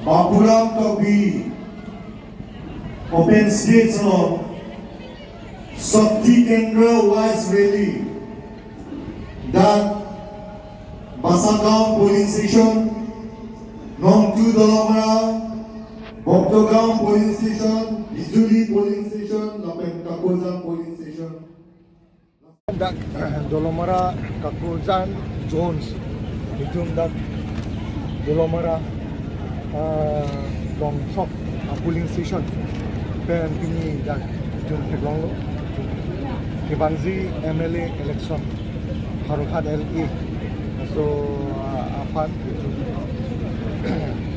Bapuram Tobi Open States of Shakti Kendra Wise Rally that Basagaon Polling Station, Nongtu Dolomara, Boktogaon Polling Station, Bijuli Polling Station, Lapen Kakozan Polling Station. Dak Dolomara Kakozan Jones Itum dak Dolomara Longsop polling station pen pini dak Itum Teglonglo Kebangzi MLA election Harukat LA so afan itu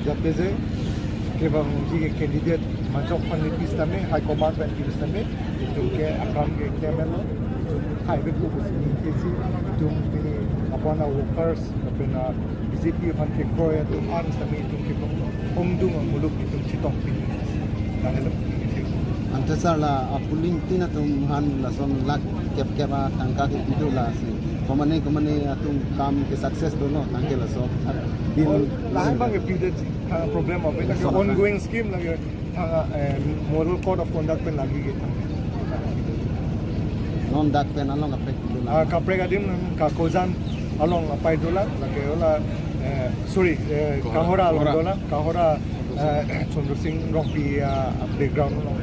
Japeze Kebangzi candidate Majok Panipis tame High Command Panipis tame itu ke akam ke Kemelo Hai beku ini kesi itu ini apa na workers apa na BJP fan ke kroya tu arms tame itu ke pengdung muluk itu citong pini dalam Antasar la apuling tina tumhan la son lak kep keba tangka ke itu la si komane atung kam ke success dono tangke la so bil lain bang period problem apa itu ongoing scheme lagi model code of conduct pen lagi gitu non dak pen along apek dola Kapregadim Kakozan along apa itu lah lagi olah sorry Kahora along dola Kahora Chandra Singh Rocky playground along.